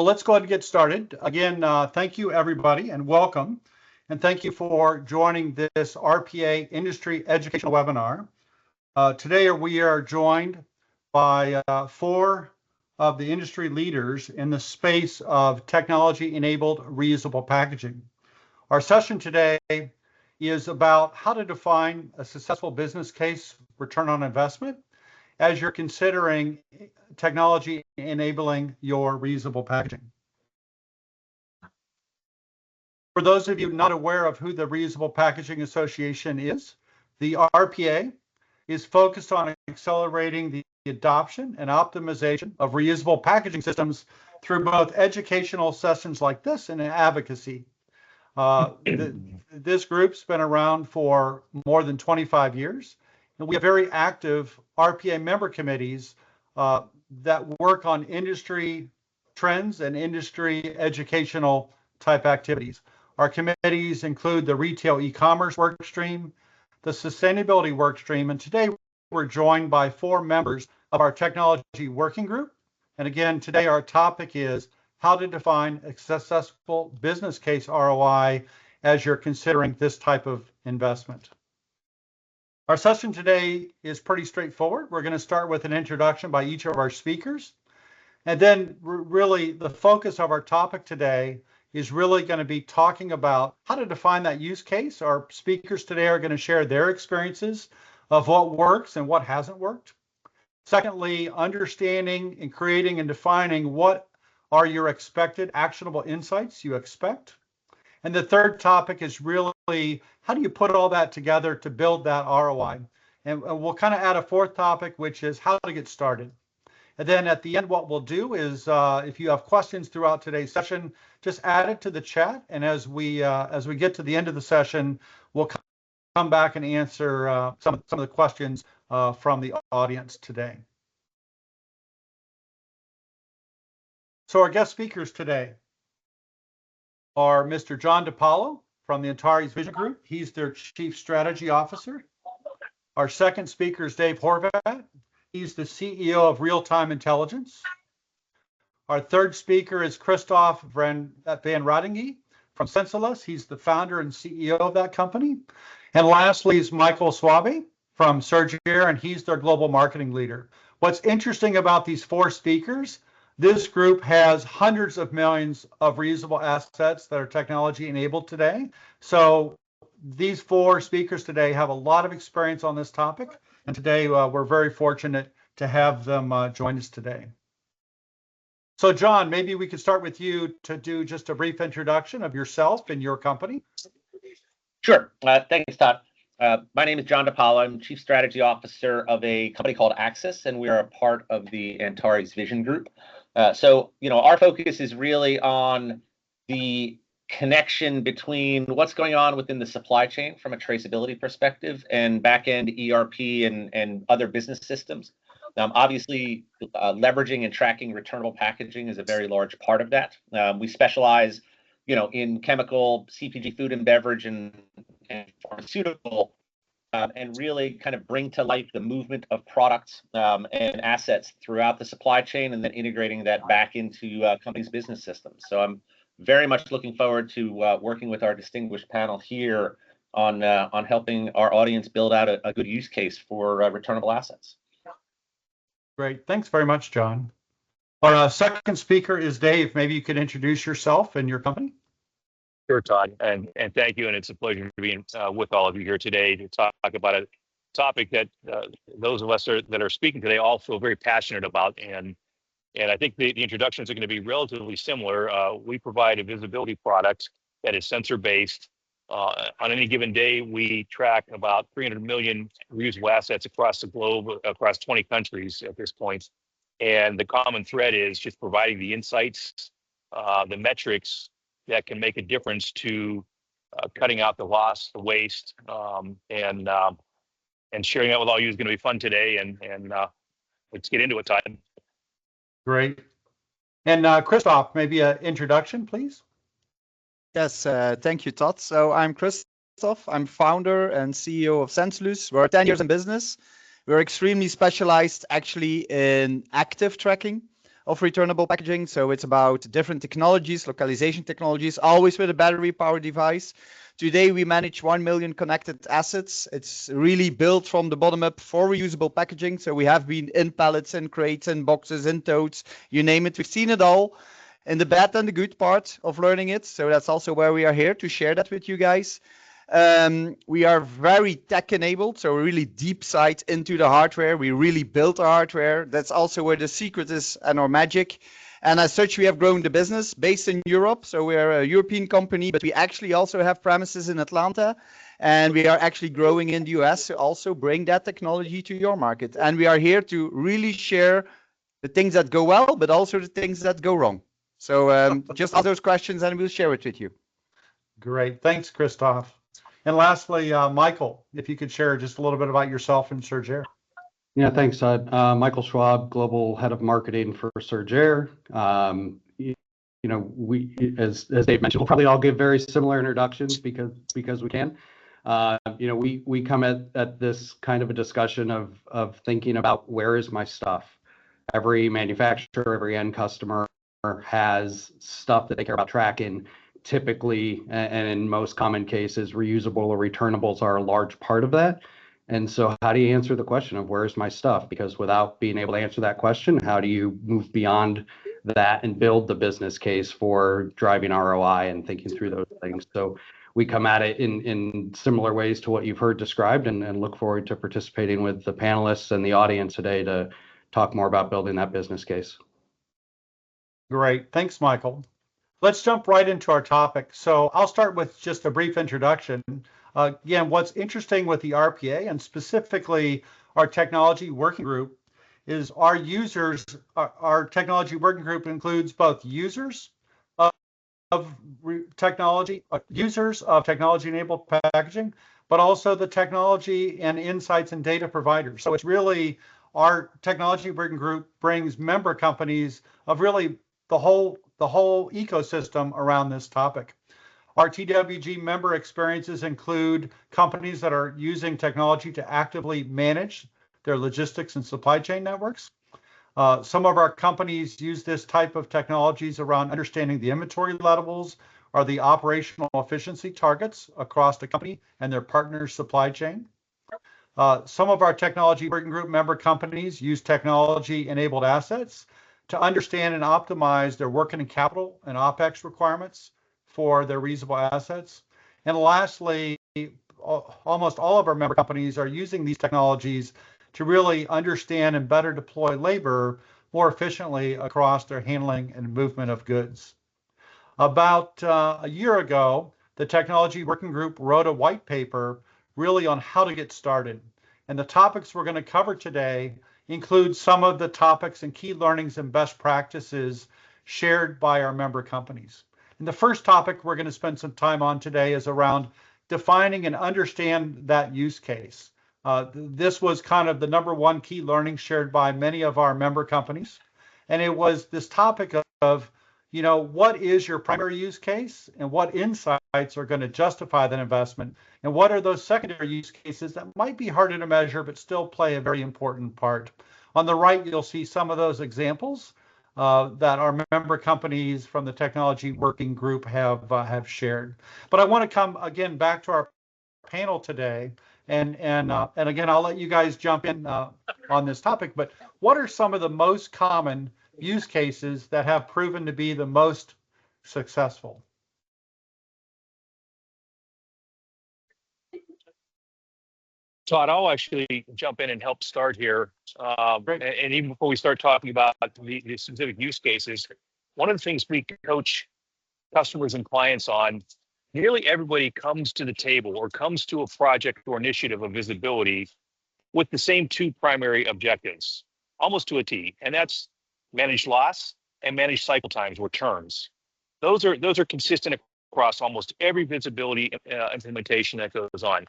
let's go ahead and get started. Again, thank you everybody and welcome. And thank you for joining this RPA industry educational webinar. Today we are joined by 4 of the industry leaders in the space of technology-enabled reusable packaging. Our session today is about how to define a successful business case return on investment as you're considering technology enabling your reusable packaging. For those of you not aware of who the Reusable Packaging Association is, the RPA is focused on accelerating the adoption and optimization of reusable packaging systems through both educational sessions like this and advocacy. This group's been around for more than 25 years, and we have very active RPA member committees that work on industry trends and industry educational type activities. Our committees include the retail e-commerce work stream, the sustainability work stream, and today we're joined by 4 members of our technology working group. And again, today our topic is how to define a successful business case ROI as you're considering this type of investment. Our session today is pretty straightforward. We're going to start with an introduction by each of our speakers. And then really the focus of our topic today is really going to be talking about how to define that use case. Our speakers today are going to share their experiences of what works and what hasn't worked. Secondly, understanding and creating and defining what are your expected actionable insights you expect. And the third topic is really how do you put all that together to build that ROI? And we'll kind of add a 4th topic, which is how to get started. And then at the end, what we'll do is if you have questions throughout today's session, just add it to the chat. And as we get to the end of the session, we'll come back and answer some of the questions from the audience today. So our guest speakers today are Mr. John DiPaolo from the Antares Vision Group. He's their Chief Strategy Officer. Our second speaker is Dave Horvat. He's the CEO of Real Time Intelligence. Our third speaker is Christoph van Radinge from Sensalus. He's the founder and CEO of that company. And lastly is Michael Swabe from Surgier, and he's their global marketing leader. What's interesting about these 4 speakers, this group has hundreds of millions of reusable assets that are technology enabled today. So these 4 speakers today have a lot of experience on this topic. And today we're very fortunate to have them join us today. So John, maybe we could start with you to do just a brief introduction of yourself and your company. Sure. Thanks, Todd. My name is John DiPaolo. I'm Chief Strategy Officer of a company called Axis, and we are a part of the Antares Vision Group. So, our focus is really on the connection between what's going on within the supply chain from a traceability perspective and back-end ERP and other business systems. Obviously, leveraging and tracking returnable packaging is a very large part of that. We specialize, in chemical, CPG, food and beverage, and pharmaceutical, and really kind of bring to life the movement of products and assets throughout the supply chain, and then integrating that back into companies' business systems. So I'm very much looking forward to working with our distinguished panel here on helping our audience build out a good use case for returnable assets. Great, thanks very much, John. Our second speaker is Dave. Maybe you could introduce yourself and your company. Sure, Todd, and thank you, and it's a pleasure to be with all of you here today to talk about a topic that those of us that are speaking today all feel very passionate about, and I think the introductions are going to be relatively similar. We provide a visibility product that is sensor-based. On any given day, we track about 300 million reusable assets across the globe, across 20 countries at this point, and the common thread is just providing the insights, the metrics that can make a difference to cutting out the loss, the waste, and sharing that with all you is going to be fun today. And let's get into it, Todd. Great. And Christoph, maybe an introduction, please. Yes, thank you, Todd. So I'm Christoph. I'm founder and CEO of Sensalus. We're 10 years in business. We're extremely specialized actually in active tracking of returnable packaging. So it's about different technologies, localization technologies, always with a battery powered device. Today, we manage 1 million connected assets. It's really built from the bottom up for reusable packaging. So we have been in pallets, in crates, in boxes, in totes, you name it. We've seen it all in the bad and the good part of learning it. So that's also where we are here to share that with you guys. We are very tech enabled, so really deep sight into the hardware. We really built our hardware. That's also where the secret is and our magic. And as such, we have grown the business based in Europe. So we are a European company, but we actually also have premises in Atlanta. And we are actually growing in the US to also bring that technology to your market. And we are here to really share the things that go well, but also the things that go wrong. So just ask those questions and we'll share it with you. Great. Thanks, Christoph. And lastly, Michael, if you could share just a little bit about yourself and Surgair. Yeah, thanks, Todd. Michael Schwab, Global Head of Marketing for Surgair. We, as Dave mentioned, we'll probably all give very similar introductions because we can. We come at this kind of a discussion of thinking about where is my stuff. Every manufacturer, every end customer has stuff that they care about tracking. Typically, and in most common cases, reusable or returnables are a large part of that. And so how do you answer the question of where's my stuff? Because without being able to answer that question, how do you move beyond that and build the business case for driving ROI and thinking through those things? So we come at it in similar ways to what you've heard described and look forward to participating with the panelists and the audience today to talk more about building that business case. Great. Thanks, Michael. Let's jump right into our topic. So I'll start with just a brief introduction. Again, what's interesting with the RPA and specifically our technology working group is our technology working group includes both users of technology enabled packaging, but also the technology and insights and data providers. So it's really our technology working group brings member companies of really the whole ecosystem around this topic. Our TWG member experiences include companies that are using technology to actively manage their logistics and supply chain networks. Some of our companies use this type of technologies around understanding the inventory levels or the operational efficiency targets across the company and their partners' supply chain. Some of our technology working group member companies use technology-enabled assets to understand and optimize their working capital and OPEX requirements for their reusable assets. And lastly, almost all of our member companies are using these technologies to really understand and better deploy labor more efficiently across their handling and movement of goods. About a year ago, the technology working group wrote a white paper really on how to get started. And the topics we're going to cover today include some of the topics and key learnings and best practices shared by our member companies. And the first topic we're going to spend some time on today is around defining and understand that use case. This was kind of the number one key learning shared by many of our member companies. And it was this topic of what is your primary use case and what insights are going to justify that investment? And what are those secondary use cases that might be harder to measure, but still play a very important part? On the right, you'll see some of those examples that our member companies from the technology working group have shared. But I want to come again back to our panel today. And again, I'll let you guys jump in on this topic, but what are some of the most common use cases that have proven to be the most successful? Todd, I'll actually jump in and help start here. And even before we start talking about the specific use cases, one of the things we coach customers and clients on, nearly everybody comes to the table or comes to a project or initiative of visibility with the same two primary objectives, almost to a T, and that's manage loss and manage cycle times or terms. Those are consistent across almost every visibility implementation that goes on.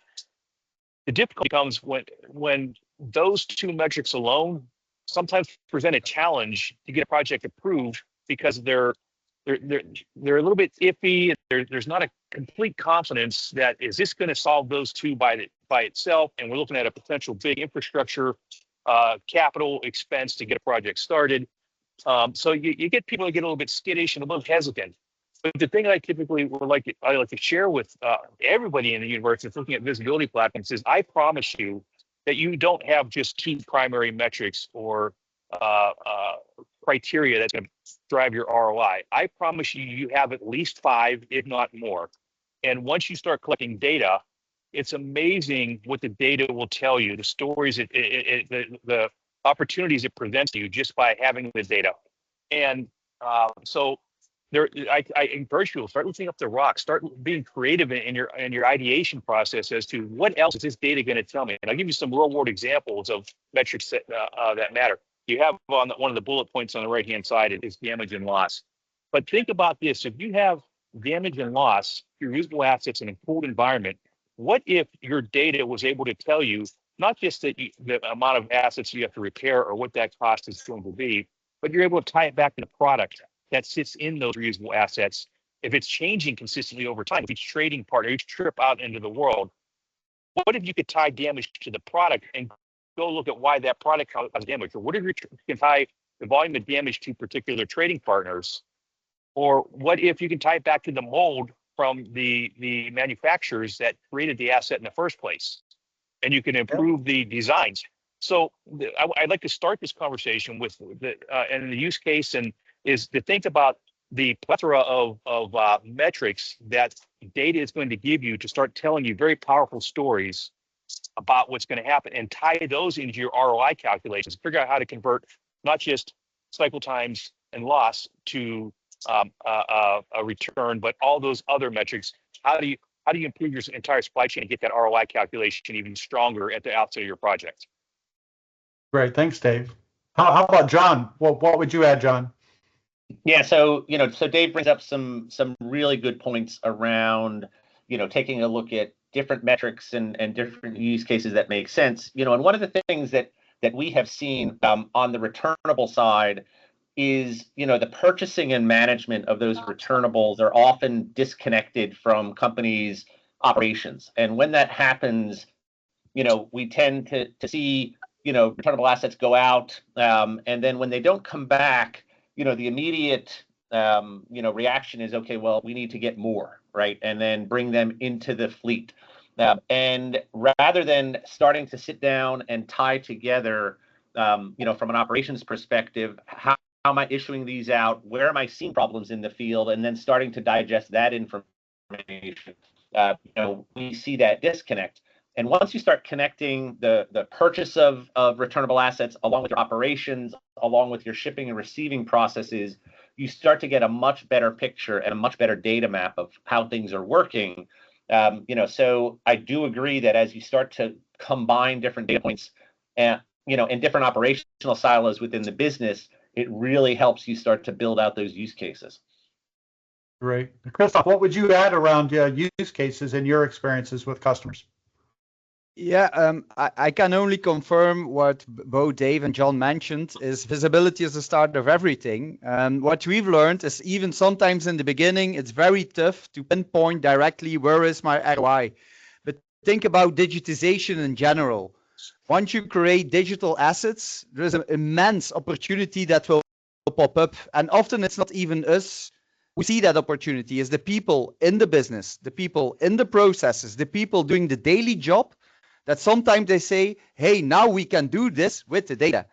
The difficulty comes when those two metrics alone sometimes present a challenge to get a project approved because they're a little bit iffy. There's not a complete confidence that is this going to solve those two by itself, and we're looking at a potential big infrastructure capital expense to get a project started. So you get people to get a little bit skittish and a little hesitant. But the thing that I typically I like to share with everybody in the universe that's looking at visibility platforms is I promise you that you don't have just 2 primary metrics or criteria that's going to drive your ROI. I promise you, you have at least 5, if not more. And once you start collecting data, it's amazing what the data will tell you, the stories, the opportunities it presents to you just by having the data. And so there, I encourage people, start lifting up the rock, start being creative in your ideation process as to what else is this data going to tell me. And I'll give you some real world examples of metrics that matter. You have on one of the bullet points on the right hand side is damage and loss. But think about this: if you have damage and loss, your reusable assets in a cooled environment, what if your data was able to tell you not just that the amount of assets you have to repair or what that cost is going to be, but you're able to tie it back to the product that sits in those reusable assets. If it's changing consistently over time, each trading partner, each trip out into the world, what if you could tie damage to the product and go look at why that product caused damage? Or what if you can tie the volume of damage to particular trading partners? Or what if you can tie it back to the mold from the manufacturers that created the asset in the first place? And you can improve the designs. So I'd like to start this conversation with and the use case is to think about the plethora of metrics that data is going to give you to start telling you very powerful stories about what's going to happen and tie those into your ROI calculations. Figure out how to convert not just cycle times and loss to a return, but all those other metrics. How do you improve your entire supply chain and get that ROI calculation even stronger at the outset of your project? Great, thanks, Dave. How about John? What would you add, John? Yeah, so so Dave brings up some really good points around taking a look at different metrics and different use cases that make sense. And one of the things that we have seen on the returnable side is the purchasing and management of those returnables are often disconnected from companies' operations, and when that happens, we tend to see returnable assets go out, and then when they don't come back, the immediate reaction is, okay, well, we need to get more, right? And then bring them into the fleet. And rather than starting to sit down and tie together, from an operations perspective, how am I issuing these out? Where am I seeing problems in the field? And then starting to digest that information, we see that disconnect. And once you start connecting the purchase of returnable assets along with your operations, along with your shipping and receiving processes, you start to get a much better picture and a much better data map of how things are working. So I do agree that as you start to combine different data points and in different operational silos within the business, it really helps you start to build out those use cases. Great. Christoph, what would you add around use cases and your experiences with customers? Yeah, I can only confirm what both Dave and John mentioned is visibility is the start of everything. What we've learned is even sometimes in the beginning, it's very tough to pinpoint directly where is my ROI. But think about digitization in general. Once you create digital assets, there's an immense opportunity that will pop up. And often it's not even us who see that opportunity. It's the people in the business, the people in the processes, the people doing the daily job that sometimes they say, hey, now we can do this with the data.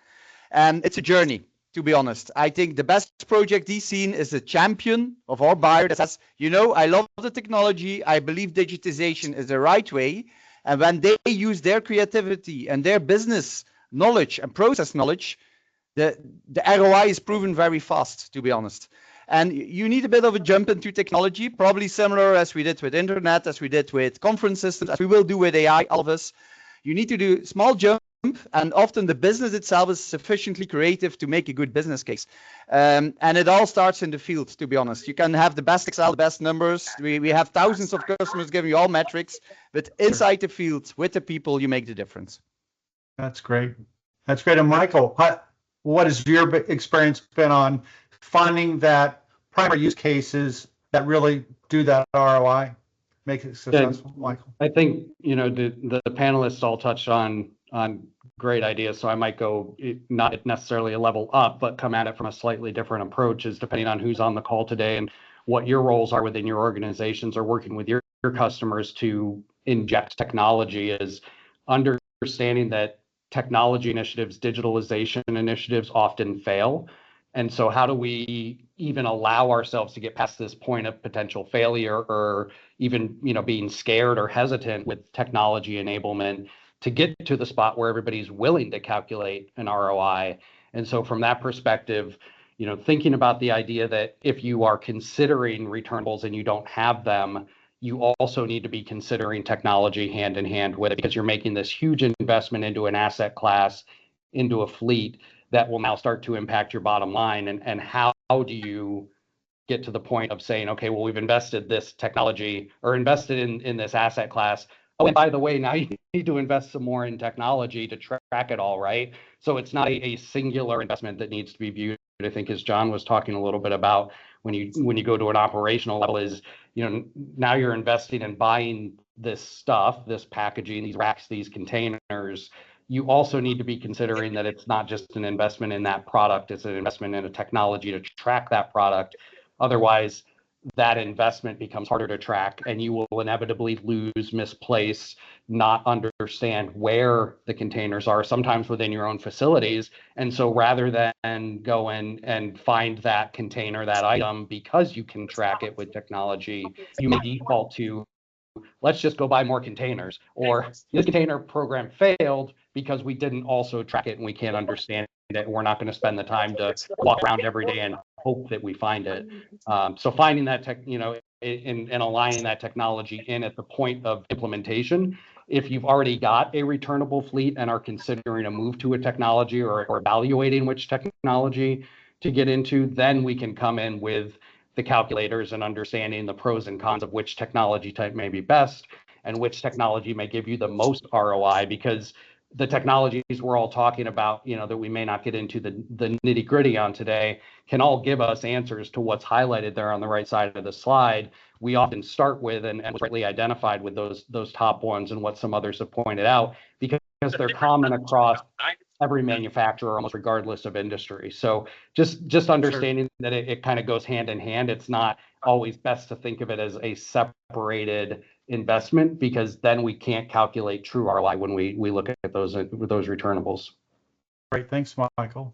And it's a journey, to be honest. I think the best project he's seen is a champion of our buyer that says, I love the technology. I believe digitization is the right way. And when they use their creativity and their business knowledge and process knowledge, the ROI is proven very fast, to be honest. And you need a bit of a jump into technology, probably similar as we did with internet, as we did with conference systems, as we will do with AI, all of us. You need to do small jump, and often the business itself is sufficiently creative to make a good business case. And it all starts in the field, to be honest. You can have the best Excel, the best numbers. We have thousands of customers giving you all metrics, but inside the field with the people, you make the difference. That's great. That's great. And Michael, what has your experience been on finding that primary use cases that really do that ROI, make it successful? Michael? I think, the panelists all touched on great ideas. So I might go not necessarily a level up, but come at it from a slightly different approach, is depending on who's on the call today and what your roles are within your organizations or working with your customers to inject technology, is understanding that technology initiatives, digitalization initiatives often fail. And so how do we even allow ourselves to get past this point of potential failure, or even, being scared or hesitant with technology enablement, to get to the spot where everybody's willing to calculate an ROI? And so from that perspective, thinking about the idea that if you are considering returnables and you don't have them, you also need to be considering technology hand in hand with it, because you're making this huge investment into an asset class, into a fleet that will now start to impact your bottom line. And how do you get to the point of saying, okay, well, we've invested this technology or invested in this asset class. Oh, and by the way, now you need to invest some more in technology to track it all, right? So it's not a singular investment that needs to be viewed. I think, as John was talking a little bit about, when you go to an operational level, is, now you're investing in buying this stuff, this packaging, these racks, these containers. You also need to be considering that it's not just an investment in that product, it's an investment in a technology to track that product. Otherwise, that investment becomes harder to track, and you will inevitably lose, misplace, not understand where the containers are, sometimes within your own facilities. And so rather than go in and find that container, that item, because you can track it with technology, you may default to, let's just go buy more containers, or this container program failed because we didn't also track it and we can't understand it. We're not going to spend the time to walk around every day and hope that we find it. So finding that tech, and aligning that technology in at the point of implementation. If you've already got a returnable fleet and are considering a move to a technology, or evaluating which technology to get into, then we can come in with the calculators and understanding the pros and cons of which technology type may be best and which technology may give you the most ROI. Because the technologies we're all talking about, that we may not get into the nitty gritty on today, can all give us answers to what's highlighted there on the right side of the slide. We often start with and was rightly identified with those top ones, and what some others have pointed out, because they're common across every manufacturer, almost regardless of industry. So just understanding that it kind of goes hand in hand. It's not always best to think of it as a separated investment, because then we can't calculate true ROI when we look at those returnables. Great, thanks, Michael.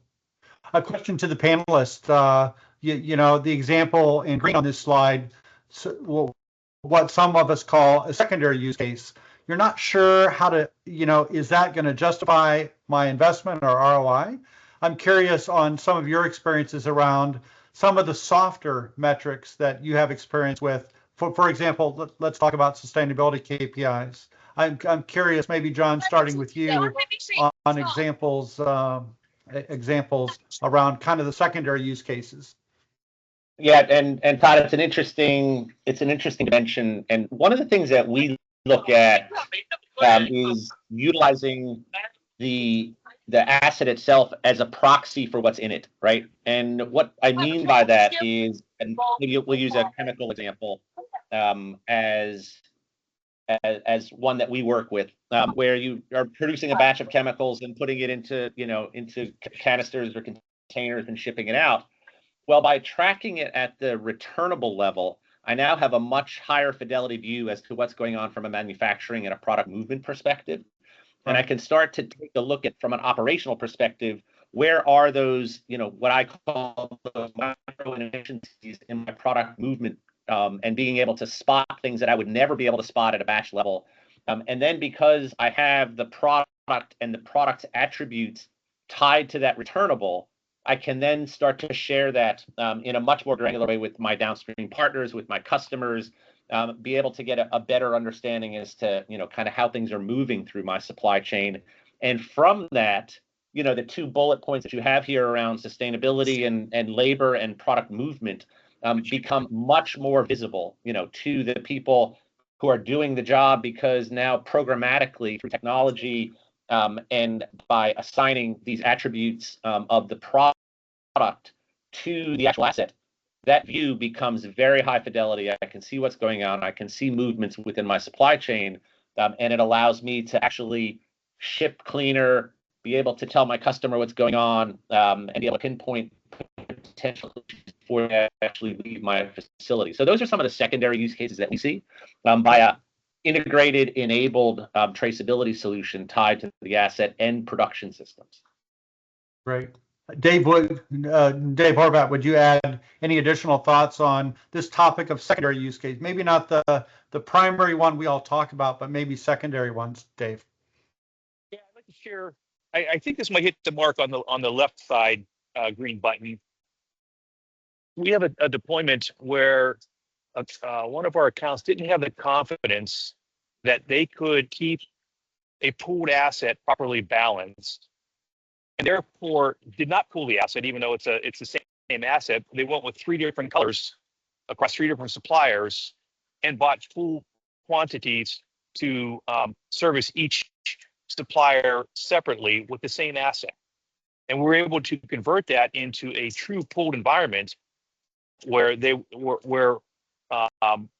A question to the panelists. The example in green on this slide, what some of us call a secondary use case. You're not sure how to, is that going to justify my investment or ROI? I'm curious on some of your experiences around some of the softer metrics that you have experience with. For example, let's talk about sustainability KPIs. I'm curious, maybe John, starting with you on examples around kind of the secondary use cases. Yeah, and Todd, it's an interesting dimension. And one of the things that we look at is utilizing the asset itself as a proxy for what's in it, right? And what I mean by that is, and maybe we'll use a chemical example as one that we work with, where you are producing a batch of chemicals and putting it into canisters or containers and shipping it out. Well, by tracking it at the returnable level, I now have a much higher fidelity view as to what's going on from a manufacturing and a product movement perspective. And I can start to take a look at, from an operational perspective, where are those, what I call those micro inefficiencies in my product movement, and being able to spot things that I would never be able to spot at a batch level. And then because I have the product and the product's attributes tied to that returnable, I can then start to share that in a much more granular way with my downstream partners, with my customers, be able to get a better understanding as to, kind of how things are moving through my supply chain. And from that, the 2 bullet points that you have here around sustainability and labor and product movement become much more visible, to the people who are doing the job, because now programmatically through technology, and by assigning these attributes of the product to the actual asset, that view becomes very high fidelity. I can see what's going on. I can see movements within my supply chain, and it allows me to actually ship cleaner, be able to tell my customer what's going on, and be able to pinpoint potential issues before they actually leave my facility. So those are some of the secondary use cases that we see by a integrated, enabled traceability solution tied to the asset and production systems. Great. Dave Horvat, would you add any additional thoughts on this topic of secondary use case? Maybe not the primary one we all talk about, but maybe secondary ones, Dave. Yeah, I'd like to share. I think this might hit the mark on the left side green button. We have a deployment where one of our accounts didn't have the confidence that they could keep a pooled asset properly balanced, and therefore did not pool the asset, even though it's the same asset. They went with 3 different colors across 3 different suppliers and bought full quantities to service each supplier separately with the same asset. And we were able to convert that into a true pooled environment where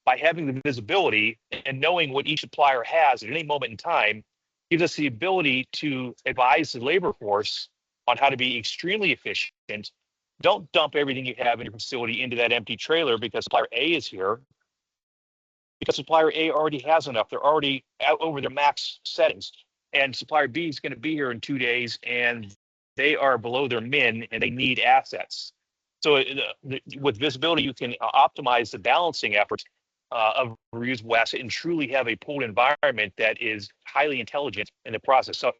by having the visibility and knowing what each supplier has at any moment in time gives us the ability to advise the labor force on how to be extremely efficient. Don't dump everything you have in your facility into that empty trailer because supplier A is here, because supplier A already has enough. They're already out over their max settings, and supplier B is going to be here in 2 days and they are below their min and they need assets. So with visibility, you can optimize the balancing efforts of reusable asset and truly have a pooled environment that is highly intelligent in the process. So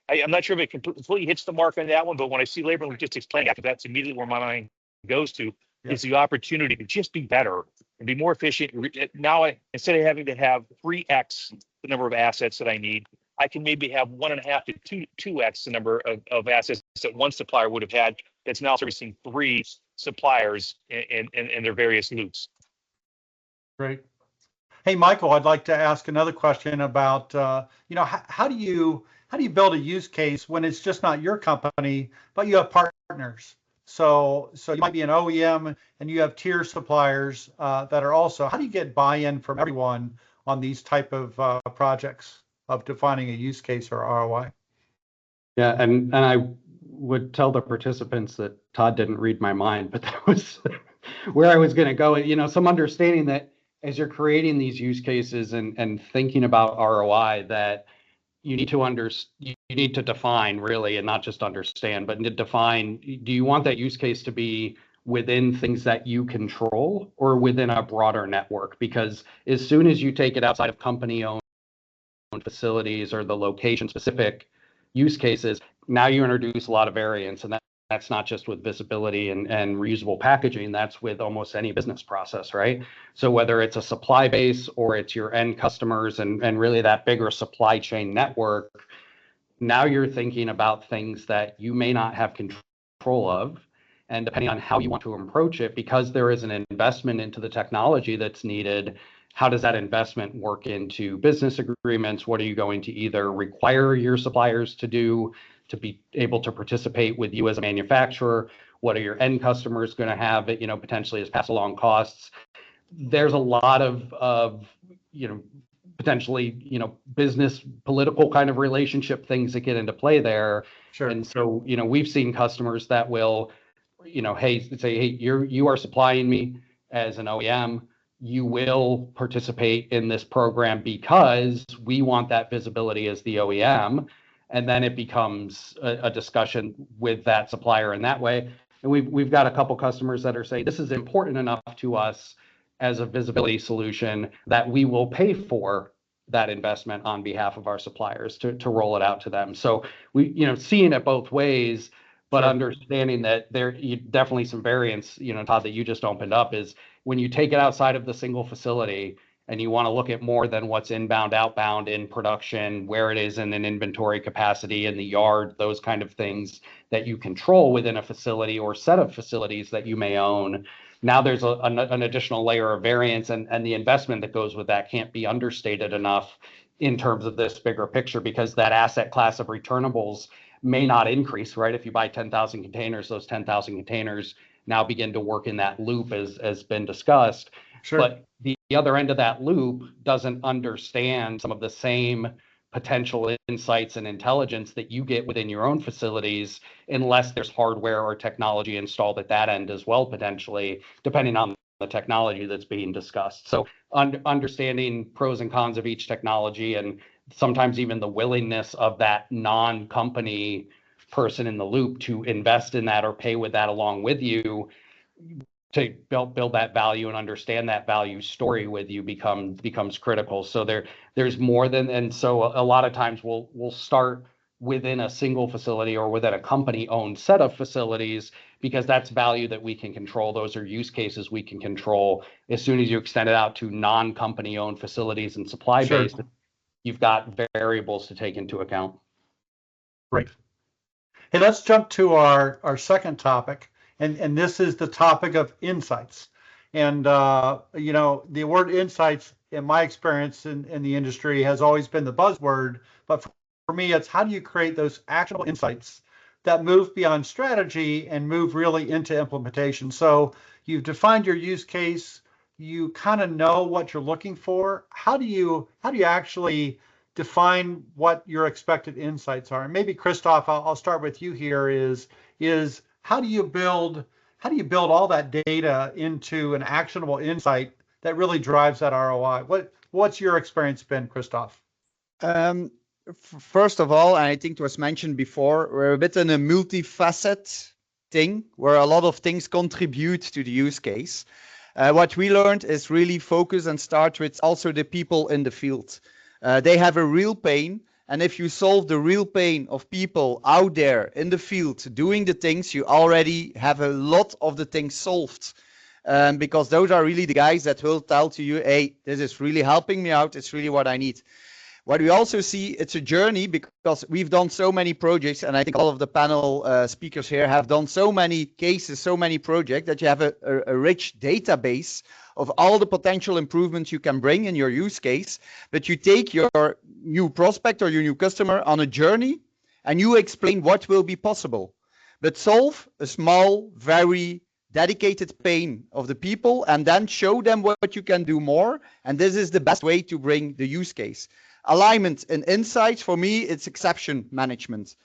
I'm not sure if it completely hits the mark on that one, but when I see labor and logistics planning, that's immediately where my mind goes to. Yeah. Is the opportunity to just be better and be more efficient. Now, instead of having to have 3x the number of assets that I need, I can maybe have 1.5 to 2x the number of assets that one supplier would have had that's now servicing 3 suppliers in their various loops. Great. Hey, Michael, I'd like to ask another question about, how do you build a use case when it's just not your company, but you have partners? So you might be an OEM and you have tier suppliers that are also, how do you get buy-in from everyone on these type of projects of defining a use case or ROI? Yeah, and I would tell the participants that Todd didn't read my mind, but that was where I was going to go. Some understanding that as you're creating these use cases and thinking about ROI, that you need to define really, and not just understand, but to define, do you want that use case to be within things that you control or within a broader network? Because as soon as you take it outside of company-owned facilities or the location-specific use cases, now you introduce a lot of variance, and that's not just with visibility and reusable packaging, that's with almost any business process, right? So whether it's a supply base or it's your end customers and really that bigger supply chain network, now you're thinking about things that you may not have control of. And depending on how you want to approach it, because there is an investment into the technology that's needed, how does that investment work into business agreements? What are you going to either require your suppliers to do to be able to participate with you as a manufacturer? What are your end customers going to have, potentially as pass along costs? There's a lot of potentially, business, political kind of relationship things that get into play there. Sure. And so, we've seen customers that will, say, you are supplying me as an OEM. You will participate in this program because we want that visibility as the OEM. And then it becomes a discussion with that supplier in that way. And we've got a couple customers that are saying, this is important enough to us as a visibility solution that we will pay for that investment on behalf of our suppliers to roll it out to them. So we, seeing it both ways, but understanding that there definitely some variance, Todd, that you just opened up is when you take it outside of the single facility and you want to look at more than what's inbound, outbound in production, where it is in an inventory capacity in the yard, those kind of things that you control within a facility or set of facilities that you may own. Now there's an additional layer of variance, and the investment that goes with that can't be understated enough in terms of this bigger picture, because that asset class of returnables may not increase, right? If you buy 10,000 containers, those 10,000 containers now begin to work in that loop as been discussed. Sure. But the other end of that loop doesn't understand some of the same potential insights and intelligence that you get within your own facilities, unless there's hardware or technology installed at that end as well, potentially, depending on the technology that's being discussed. So understanding pros and cons of each technology, and sometimes even the willingness of that non-company person in the loop to invest in that or pay with that along with you to build that value and understand that value story with you becomes critical. So there's more than, and so a lot of times we'll start within a single facility or within a company owned set of facilities, because that's value that we can control. Those are use cases we can control. As soon as you extend it out to non-company owned facilities and supply Sure. based, you've got variables to take into account. Great. Hey, let's jump to our second topic, and this is the topic of insights. And the word insights, in my experience in the industry, has always been the buzzword. But for me, it's how do you create those actionable insights that move beyond strategy and move really into implementation? So you've defined your use case, you kind of know what you're looking for. How do you actually define what your expected insights are? And maybe Christoph, I'll start with you here. Is how do you build all that data into an actionable insight that really drives that ROI? What's your experience been, Christoph? First of all, and I think it was mentioned before, we're a bit in a multifaceted thing where a lot of things contribute to the use case. What we learned is really focus and start with also the people in the field. They have a real pain. And if you solve the real pain of people out there in the field doing the things, you already have a lot of the things solved. Because those are really the guys that will tell to you, hey, this is really helping me out. It's really what I need. What we also see, it's a journey, because we've done so many projects, and I think all of the panel speakers here have done so many cases, so many projects, that you have a rich database of all the potential improvements you can bring in your use case. But you take your new prospect or your new customer on a journey, and you explain what will be possible. But solve a small, very dedicated pain of the people, and then show them what you can do more. And this is the best way to bring the use case. Alignment and insights, for me, it's exception management.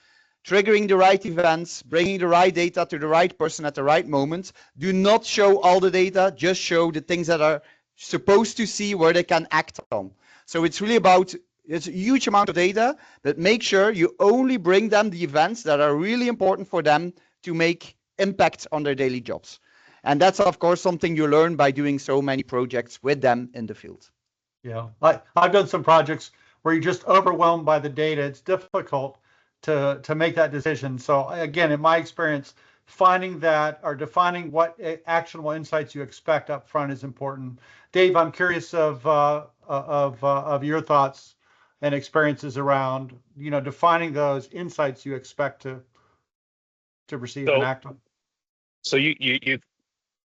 Triggering the right events, bringing the right data to the right person at the right moment. Do not show all the data, just show the things that are supposed to see where they can act on. So it's really about, it's a huge amount of data, but make sure you only bring them the events that are really important for them to make impact on their daily jobs. And that's, of course, something you learn by doing so many projects with them in the field. Yeah, I've done some projects where you're just overwhelmed by the data. It's difficult to make that decision. So again, in my experience, finding that or defining what actionable insights you expect up front is important. Dave, I'm curious of your thoughts and experiences around defining those insights you expect to receive and act on. So you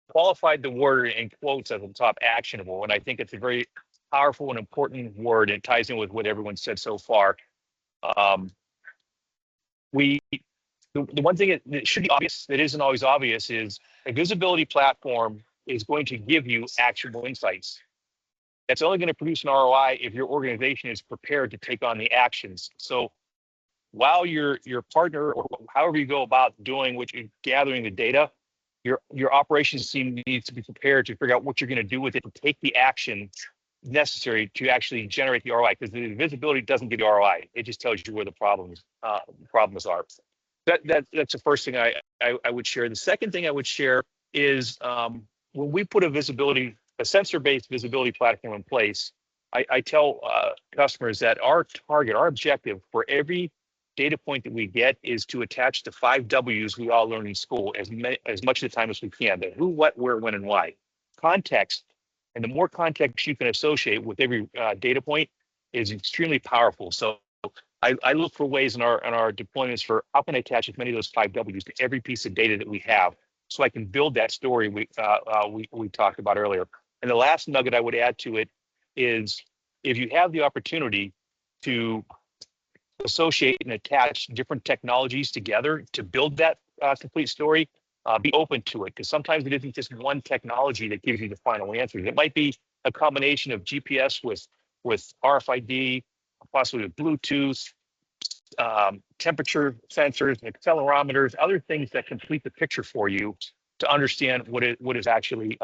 qualified the word in quotes at the top, actionable, and I think it's a very powerful and important word. It ties in with what everyone said so far. The one thing that should be obvious, that isn't always obvious, is a visibility platform is going to give you actionable insights. That's only going to produce an ROI if your organization is prepared to take on the actions. So while your partner, or however you go about doing what you're gathering the data, your operations team needs to be prepared to figure out what you're going to do with it and take the action necessary to actually generate the ROI, because the visibility doesn't give you ROI. It just tells you where the problems are. That's the first thing I would share. The second thing I would share is when we put a sensor-based visibility platform in place, I tell customers that our objective for every data point that we get is to attach the 5 W's we all learn in school as much of the time as we can. The who, what, where, when, and why. Context, and the more context you can associate with every data point is extremely powerful. So I look for ways in our deployments for how can I attach as many of those 5 W's to every piece of data that we have, so I can build that story we talked about earlier. And the last nugget I would add to it is, if you have the opportunity to associate and attach different technologies together to build that complete story, be open to it, because sometimes it isn't just one technology that gives you the final answer. It might be a combination of GPS with RFID, possibly with Bluetooth, temperature sensors, accelerometers, other things that complete the picture for you to understand what is actually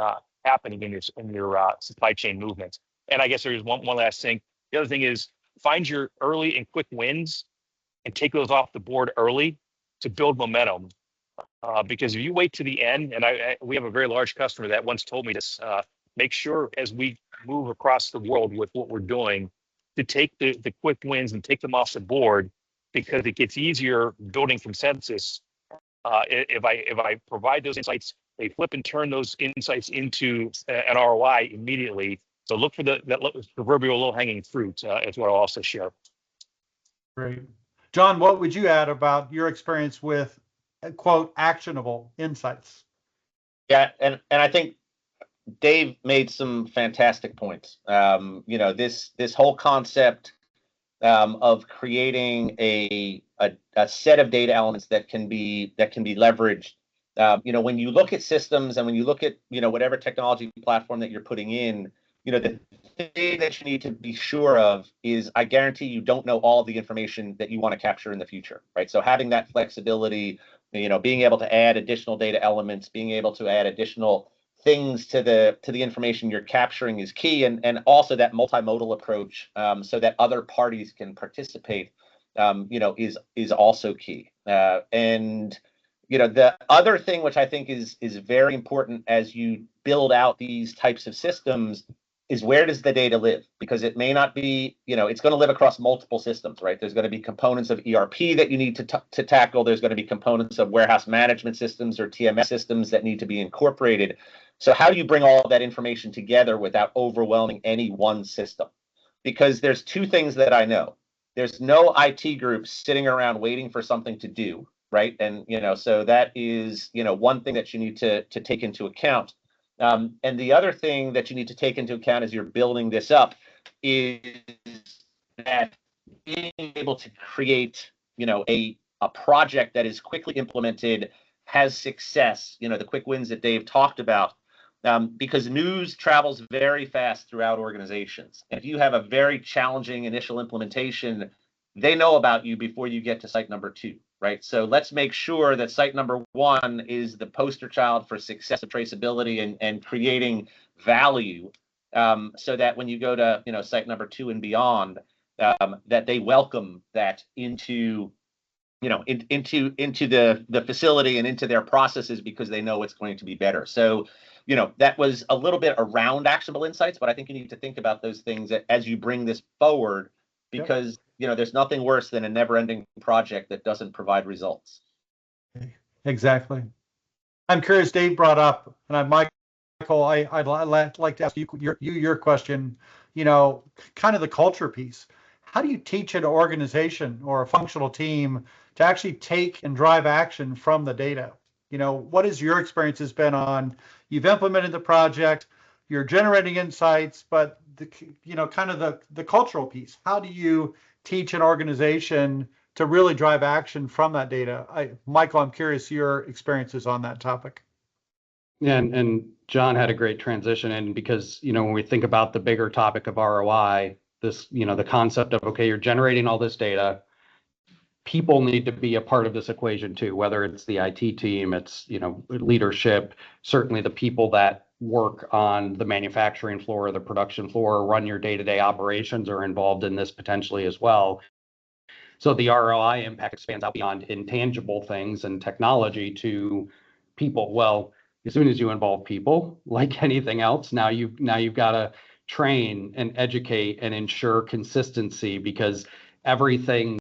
happening in your supply chain movements. And I guess there's one last thing. The other thing is find your early and quick wins and take those off the board early to build momentum. Because if you wait to the end, and we have a very large customer that once told me this, make sure as we move across the world with what we're doing to take the quick wins and take them off the board, because it gets easier building consensus. If I provide those insights, they flip and turn those insights into an ROI immediately. So look for that proverbial low-hanging fruit is what I'll also share. Great. John, what would you add about your experience with, quote, actionable insights? Yeah, and I think Dave made some fantastic points. This whole concept of creating a set of data elements that can be leveraged. When you look at systems and when you look at whatever technology platform that you're putting in, the thing that you need to be sure of is, I guarantee you don't know all the information that you want to capture in the future, right? So having that flexibility, being able to add additional data elements, being able to add additional things to the information you're capturing is key, and also that multimodal approach, so that other parties can participate, is also key. And the other thing which I think is very important as you build out these types of systems is, where does the data live? Because it may not be, it's going to live across multiple systems, right? There's going to be components of ERP that you need to tackle. There's going to be components of warehouse management systems or TMS systems that need to be incorporated. So how do you bring all of that information together without overwhelming any one system? Because there's two things that I know. There's no IT group sitting around waiting for something to do, right? And, so that is, one thing that you need to take into account. And the other thing that you need to take into account as you're building this up is that being able to create, a project that is quickly implemented, has success, the quick wins that Dave talked about, because news travels very fast throughout organizations. If you have a very challenging initial implementation, they know about you before you get to site number 2. Right. So let's make sure that site number 1 is the poster child for success of traceability and creating value, so that when you go to site number 2 and beyond, that they welcome that into the facility and into their processes, because they know it's going to be better. So that was a little bit around actionable insights, but I think you need to think about those things as you bring this forward, because there's nothing worse than a never-ending project that doesn't provide results. Exactly. I'm curious, Dave brought up, and Michael, I'd like to ask you your question, kind of the culture piece. How do you teach an organization or a functional team to actually take and drive action from the data? What has your experience has been on, you've implemented the project, you're generating insights, but kind of the cultural piece. How do you teach an organization to really drive action from that data? Michael, I'm curious your experiences on that topic. Yeah, and John had a great transition in, because when we think about the bigger topic of ROI, this the concept of, okay, you're generating all this data, people need to be a part of this equation too, whether it's the IT team, it's leadership, certainly the people that work on the manufacturing floor or the production floor, run your day-to-day operations, are involved in this potentially as well. So the ROI impact expands out beyond intangible things and technology to people. Well, as soon as you involve people, like anything else, now you've got to train and educate and ensure consistency, because everything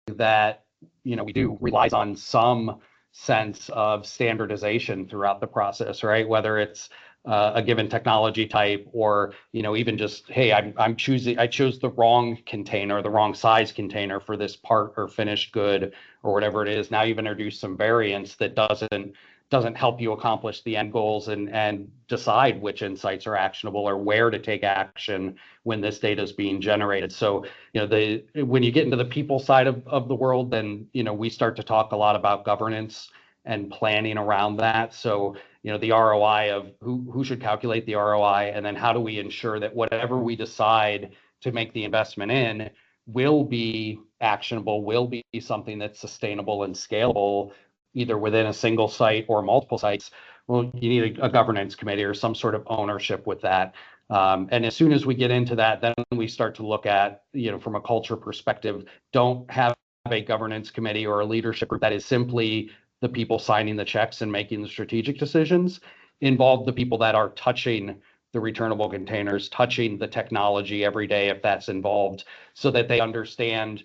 that we do relies on some sense of standardization throughout the process, right? Whether it's a given technology type, or even just, hey, I chose the wrong container, the wrong size container for this part or finished good or whatever it is. Now you've introduced some variance that doesn't help you accomplish the end goals and decide which insights are actionable or where to take action when this data is being generated. So when you get into the people side of the world, then we start to talk a lot about governance and planning around that. So the ROI of who should calculate the ROI, and then how do we ensure that whatever we decide to make the investment in, will be actionable, will be something that's sustainable and scalable, either within a single site or multiple sites, well, you need a governance committee or some sort of ownership with that. And as soon as we get into that, then we start to look at, from a culture perspective, don't have a governance committee or a leadership group that is simply the people signing the checks and making the strategic decisions. Involve the people that are touching the returnable containers, touching the technology every day if that's involved, so that they understand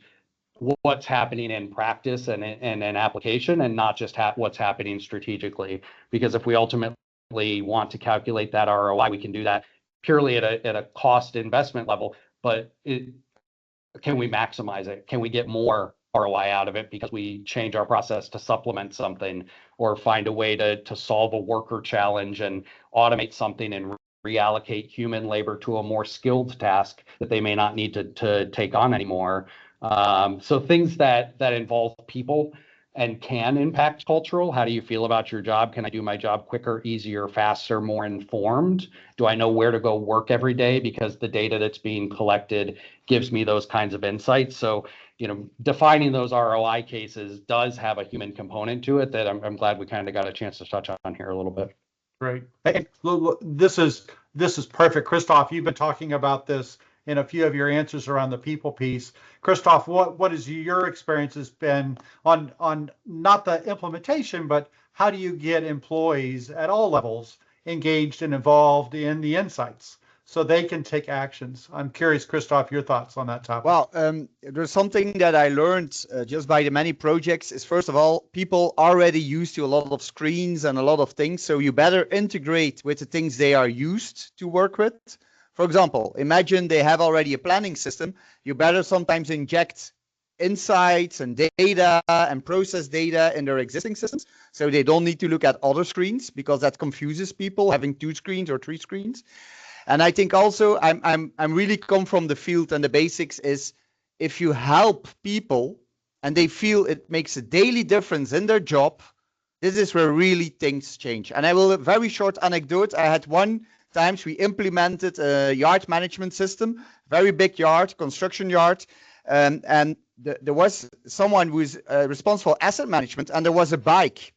what's happening in practice and in application, and not just what's happening strategically. Because if we ultimately want to calculate that ROI, we can do that purely at a cost investment level, but can we maximize it? Can we get more ROI out of it because we change our process to supplement something, or find a way to solve a worker challenge and automate something and reallocate human labor to a more skilled task that they may not need to take on anymore. So things that involve people and can impact cultural. How do you feel about your job? Can I do my job quicker, easier, faster, more informed? Do I know where to go work every day because the data that's being collected gives me those kinds of insights? So, defining those ROI cases does have a human component to it that I'm glad we kind of got a chance to touch on here a little bit. Great. Hey, look, this is perfect. Christoph, you've been talking about this in a few of your answers around the people piece. Christoph, what has your experience has been on not the implementation, but how do you get employees at all levels engaged and involved in the insights so they can take actions? I'm curious, Christoph, your thoughts on that topic. Well, there's something that I learned just by the many projects is, first of all, people already used to a lot of screens and a lot of things. So you better integrate with the things they are used to work with. For example, imagine they have already a planning system. You better sometimes inject insights and data and process data in their existing systems, so they don't need to look at other screens, because that confuses people having 2 screens or 3 screens. And I think also I'm really come from the field, and the basics is, if you help people and they feel it makes a daily difference in their job, this is where really things change. And I will, a very short anecdote. I had one times we implemented a yard management system, very big yard, construction yard, and there was someone who was responsible for asset management, and there was a bike.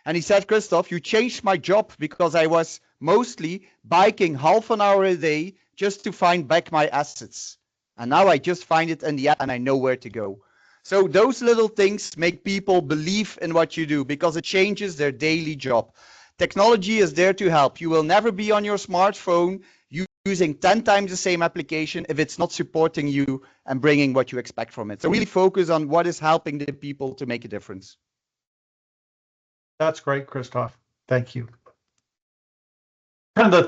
And he said, Christoph, you changed my job, because I was mostly biking half an hour a day just to find back my assets. And now I just find it in the app and I know where to go. So those little things make people believe in what you do, because it changes their daily job. Technology is there to help. You will never be on your smartphone using 10 times the same application if it's not supporting you and bringing what you expect from it. So really focus on what is helping the people to make a difference. That's great, Christoph. Thank you. And the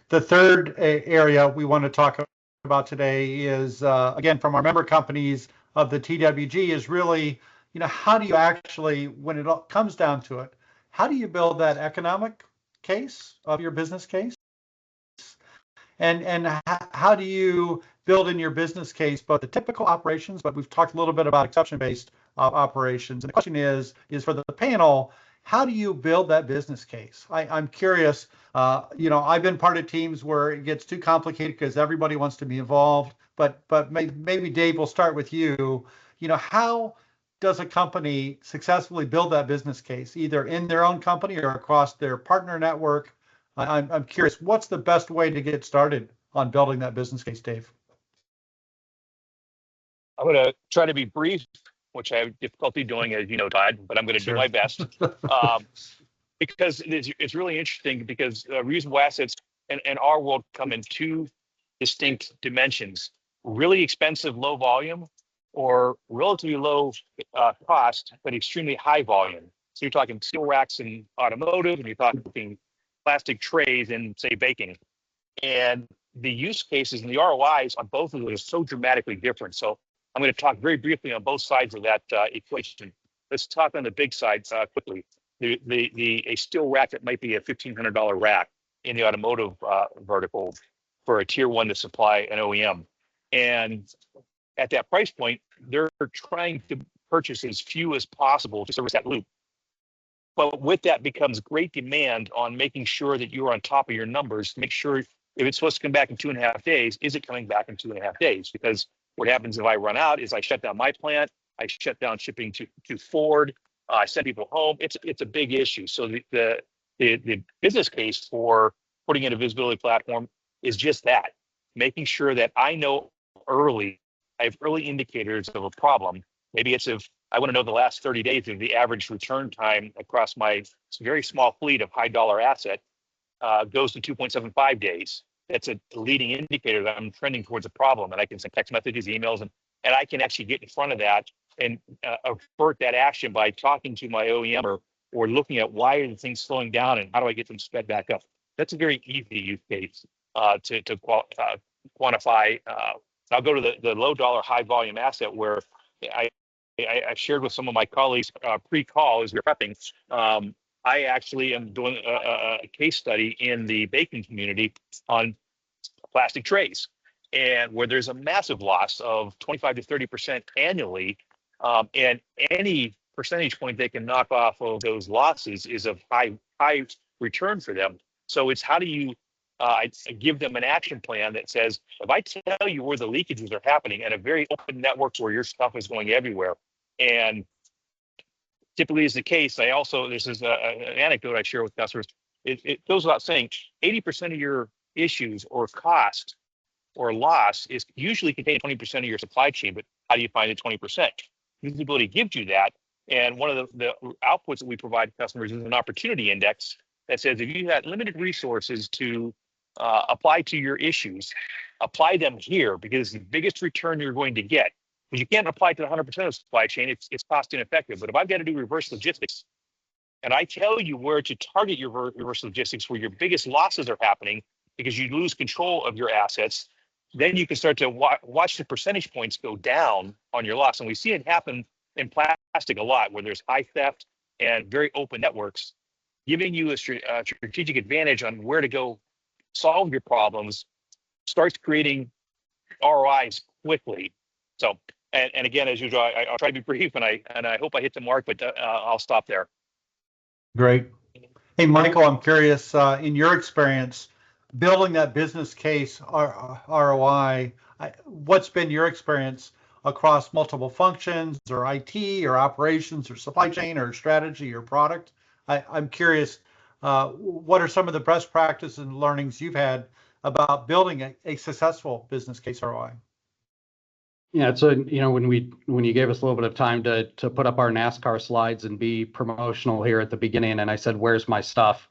third area we want to talk about today is, again, from our member companies of the TWG, is really, how do you actually, when it all comes down to it, how do you build that economic case of your business case? And how do you build in your business case both the typical operations, but we've talked a little bit about exception-based operations. And the question is for the panel, how do you build that business case? I'm curious. I've been part of teams where it gets too complicated because everybody wants to be involved. But maybe Dave, we'll start with you. How does a company successfully build that business case, either in their own company or across their partner network? I'm curious, what's the best way to get started on building that business case, Dave? I'm going to try to be brief, which I have difficulty doing, as you know, Todd, but I'm going to do my best. Because it's really interesting, because reusable assets in our world come in 2 distinct dimensions: really expensive, low volume, or relatively low cost, but extremely high volume. So you're talking steel racks in automotive, and you're talking plastic trays in, say, baking. And the use cases and the ROIs on both of those are so dramatically different. So I'm going to talk very briefly on both sides of that equation. Let's talk on the big side quickly. A steel rack that might be a $1,500 rack in the automotive vertical for a tier 1 to supply an OEM. And at that price point, they're trying to purchase as few as possible to service that loop. But with that becomes great demand on making sure that you're on top of your numbers to make sure, if it's supposed to come back in 2.5 days, is it coming back in 2.5 days? Because What happens if I run out is I shut down my plant, I shut down shipping to Ford, I send people home. It's a big issue. So the business case for putting in a visibility platform is just that, making sure that I know early, I have early indicators of a problem. Maybe it's if I want to know the last 30 days of the average return time across my very small fleet of high dollar asset goes to 2.75 days. That's a leading indicator that I'm trending towards a problem, and I can send text messages, emails, and I can actually get in front of that and avert that action by talking to my OEM or looking at why are the things slowing down and how do I get them sped back up. That's a very easy use case to quantify. I'll go to the low dollar, high volume asset where I shared with some of my colleagues pre-call as we were prepping. I actually am doing a case study in the baking community on plastic trays, and where there's a massive loss of 25 to 30% annually, and any percentage point they can knock off of those losses is of high return for them. So it's how do you I give them an action plan that says, if I tell you where the leakages are happening and a very open network where your stuff is going everywhere, and typically is the case. This is an anecdote I share with customers. It goes without saying, 80% of your issues or cost or loss is usually contained in 20% of your supply chain, but how do you find the 20%? Visibility gives you that. And one of the outputs that we provide customers is an opportunity index that says, if you had limited resources to apply to your issues, apply them here, because the biggest return you're going to get. Because you can't apply to 100% of the supply chain, it's cost ineffective. But if I've got to do reverse logistics, and I tell you where to target your reverse logistics, where your biggest losses are happening because you lose control of your assets, then you can start to watch the percentage points go down on your loss. And we see it happen in plastic a lot, where there's high theft and very open networks, giving you a strategic advantage on where to go solve your problems, starts creating ROIs quickly. So, and again, as usual, I'll try to be brief, and I hope I hit the mark, but I'll stop there. Great. Hey, Michael, I'm curious, in your experience, building that business case ROI, what's been your experience across multiple functions or IT or operations or supply chain or strategy or product? I'm curious, what are some of the best practices and learnings you've had about building a successful business case ROI? Yeah, so when you gave us a little bit of time to put up our NASCAR slides and be promotional here at the beginning, and I said, "Where's my stuff?"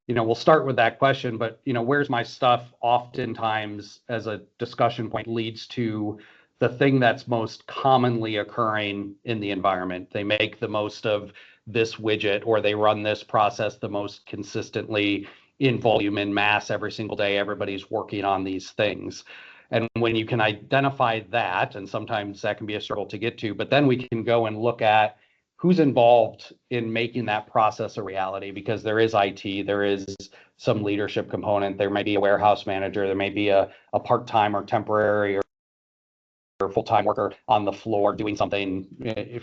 We'll start with that question, but where's my stuff? Oftentimes, as a discussion point, leads to the thing that's most commonly occurring in the environment. They make the most of this widget, or they run this process the most consistently in volume, in mass, every single day. Everybody's working on these things. And when you can identify that, and sometimes that can be a struggle to get to, but then we can go and look at who's involved in making that process a reality, because there is IT, there is some leadership component, there may be a warehouse manager, there may be a part-time or temporary or full-time worker on the floor doing something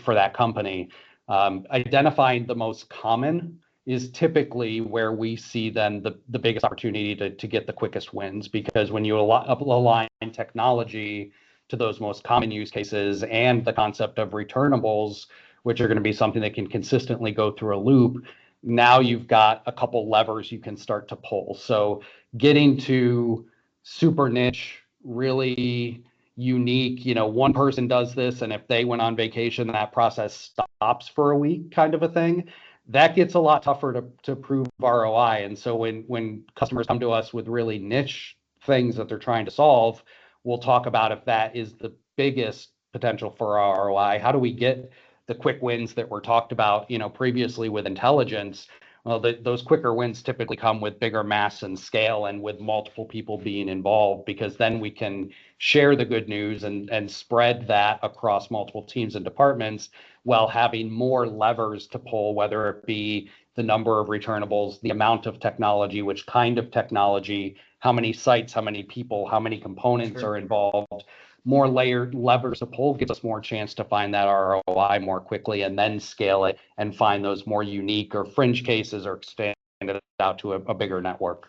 for that company. Identifying the most common is typically where we see then the biggest opportunity to get the quickest wins, because when you align technology to those most common use cases and the concept of returnables, which are going to be something that can consistently go through a loop, now you've got a couple levers you can start to pull. So getting to super niche, really unique, one person does this, and if they went on vacation, that process stops for a week, kind of a thing. That gets a lot tougher to prove ROI. And so when customers come to us with really niche things that they're trying to solve, we'll talk about if that is the biggest potential for ROI. How do we get the quick wins that were talked about, previously with intelligence? Well, those quicker wins typically come with bigger mass and scale, and with multiple people being involved, because then we can share the good news and spread that across multiple teams and departments, while having more levers to pull, whether it be the number of returnables, the amount of technology, which kind of technology, how many sites, how many people, how many components are involved. More layered levers to pull gives us more chance to find that ROI more quickly, and then scale it and find those more unique or fringe cases, or expand it out to a bigger network.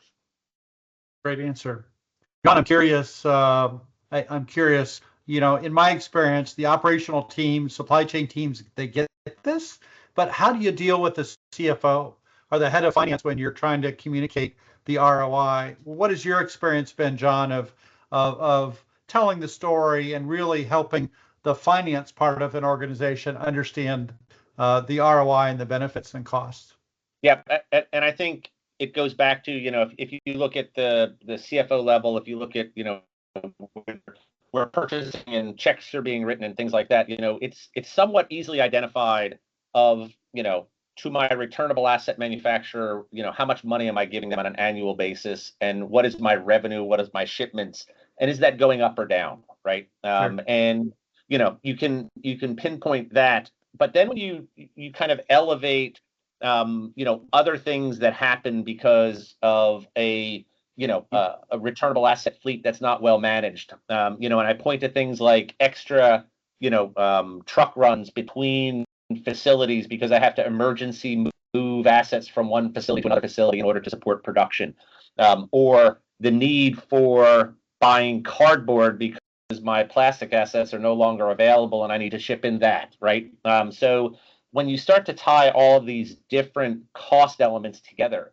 Great answer. John, I'm curious. in my experience, the operational teams, supply chain teams, they get this, but how do you deal with the CFO or the head of finance when you're trying to communicate the ROI? What has your experience been, John, of telling the story and really helping the finance part of an organization understand the ROI and the benefits and costs? Yeah, and I think it goes back to, if you look at the CFO level, if you look at, where purchasing and checks are being written and things like that, it's somewhat easily identified of, to my returnable asset manufacturer, how much money am I giving them on an annual basis, and what is my revenue, what is my shipments, and is that going up or down, right? Sure. And you can pinpoint that, but then when you kind of elevate other things that happen because of a returnable asset fleet that's not well managed. And I point to things like extra, truck runs between facilities because I have to emergency move assets from one facility to another facility in order to support production, or the need for buying cardboard because my plastic assets are no longer available and I need to ship in that, right? So when you start to tie all of these different cost elements together,